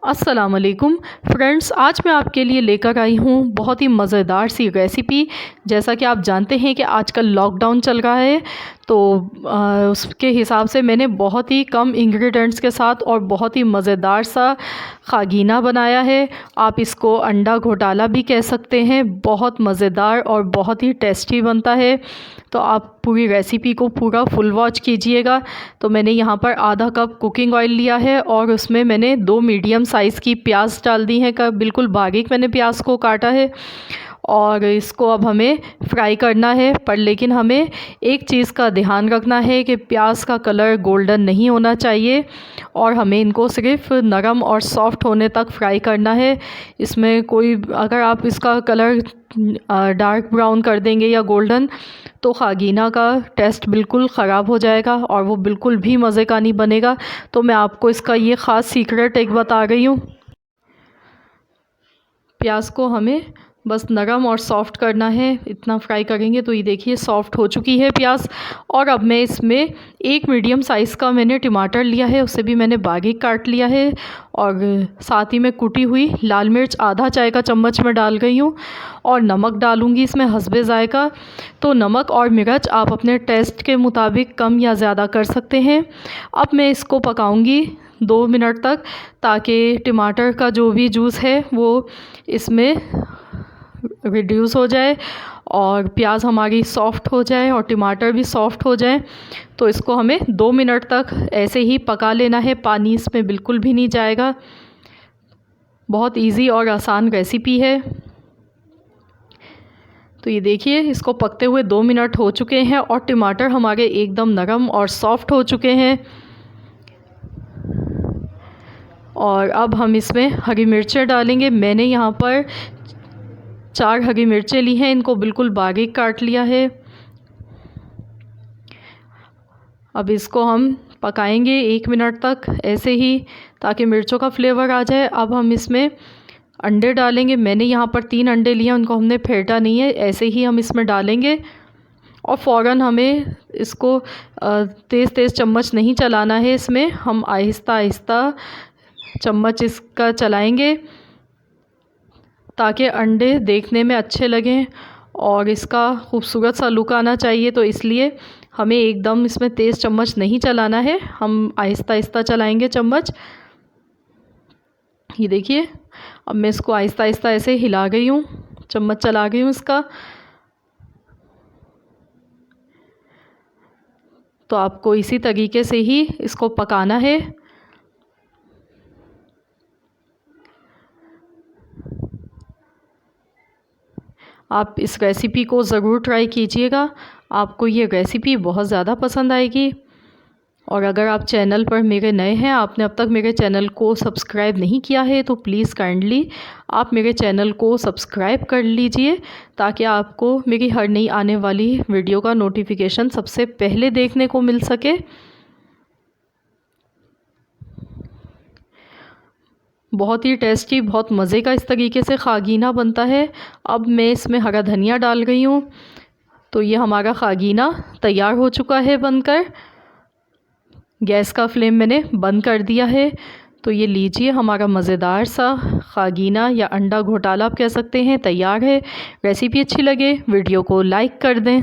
अस्सलाम वालेकुम फ्रेंड्स, आज मैं आपके लिए लेकर आई हूँ बहुत ही मज़ेदार सी रेसिपी। जैसा कि आप जानते हैं कि आजकल लॉकडाउन चल रहा है, तो उसके हिसाब से मैंने बहुत ही कम इंग्रेडिएंट्स के साथ और बहुत ही मज़ेदार सा खागीना बनाया है। आप इसको अंडा घोटाला भी कह सकते हैं। बहुत मज़ेदार और बहुत ही टेस्टी बनता है। तो आप पूरी रेसिपी को पूरा फुल वॉच कीजिएगा। तो मैंने यहाँ पर आधा कप कुकिंग ऑयल लिया है और उसमें मैंने 2 मीडियम साइज़ की प्याज डाल दी हैं। बिल्कुल बारीक मैंने प्याज को काटा है और इसको अब हमें फ्राई करना है। पर लेकिन हमें एक चीज़ का ध्यान रखना है कि प्याज का कलर गोल्डन नहीं होना चाहिए और हमें इनको सिर्फ नरम और सॉफ्ट होने तक फ्राई करना है। इसमें कोई अगर आप इसका कलर डार्क ब्राउन कर देंगे या गोल्डन, तो खागीना का टेस्ट बिल्कुल ख़राब हो जाएगा और वो बिल्कुल भी मज़े का नहीं बनेगा। तो मैं आपको इसका ये ख़ास सीक्रेट एक बता रही हूँ। प्याज को हमें बस नरम और सॉफ्ट करना है, इतना फ्राई करेंगे। तो ये देखिए सॉफ्ट हो चुकी है प्याज। और अब मैं इसमें एक मीडियम साइज़ का मैंने टमाटर लिया है, उसे भी मैंने बारीक काट लिया है और साथ ही में कुटी हुई लाल मिर्च आधा चाय का चम्मच में डाल गई हूँ और नमक डालूँगी इसमें हस्बे ज़ायक़ा। तो नमक और मिर्च आप अपने टेस्ट के मुताबिक कम या ज़्यादा कर सकते हैं। अब मैं इसको पकाऊँगी 2 मिनट तक, ताकि टमाटर का जो भी जूस है वो इसमें रिड्यूस हो जाए और प्याज हमारी सॉफ़्ट हो जाए और टमाटर भी सॉफ़्ट हो जाए। तो इसको हमें 2 मिनट तक ऐसे ही पका लेना है, पानी इसमें बिल्कुल भी नहीं जाएगा। बहुत इजी और आसान रेसिपी है। तो ये देखिए इसको पकते हुए 2 मिनट हो चुके हैं और टमाटर हमारे एकदम नरम और सॉफ़्ट हो चुके हैं। और अब हम इसमें हरी मिर्चें डालेंगे। मैंने यहाँ पर 4 हरी मिर्चें ली हैं, इनको बिल्कुल बारीक काट लिया है। अब इसको हम पकाएंगे 1 मिनट तक ऐसे ही, ताकि मिर्चों का फ्लेवर आ जाए। अब हम इसमें अंडे डालेंगे। मैंने यहाँ पर 3 अंडे लिए हैं, उनको हमने फेंटा नहीं है, ऐसे ही हम इसमें डालेंगे। और फ़ौरन हमें इसको तेज़ तेज़ चम्मच नहीं चलाना है, इसमें हम आहिस्ता आहिस्ता चम्मच इसका चलाएंगे ताकि अंडे देखने में अच्छे लगें और इसका खूबसूरत सा लुक आना चाहिए। तो इसलिए हमें एकदम इसमें तेज़ चम्मच नहीं चलाना है, हम आहिस्ता आहिस्ता चलाएंगे चम्मच। ये देखिए अब मैं इसको आहिस्ता आहिस्ता ऐसे हिला गई हूँ, चम्मच चला गई हूँ इसका। तो आपको इसी तरीके से ही इसको पकाना है। आप इस रेसिपी को ज़रूर ट्राई कीजिएगा, आपको ये रेसिपी बहुत ज़्यादा पसंद आएगी। और अगर आप चैनल पर मेरे नए हैं, आपने अब तक मेरे चैनल को सब्सक्राइब नहीं किया है, तो प्लीज़ काइंडली आप मेरे चैनल को सब्सक्राइब कर लीजिए, ताकि आपको मेरी हर नई आने वाली वीडियो का नोटिफिकेशन सबसे पहले देखने को मिल सके। बहुत ही टेस्टी, बहुत मज़े का इस तरीके से खागीना बनता है। अब मैं इसमें हरा धनिया डाल गई हूँ। तो ये हमारा खागीना तैयार हो चुका है बनकर। गैस का फ्लेम मैंने बंद कर दिया है। तो ये लीजिए हमारा मज़ेदार सा खागीना या अंडा घोटाला आप कह सकते हैं, तैयार है। रेसिपी अच्छी लगे वीडियो को लाइक कर दें।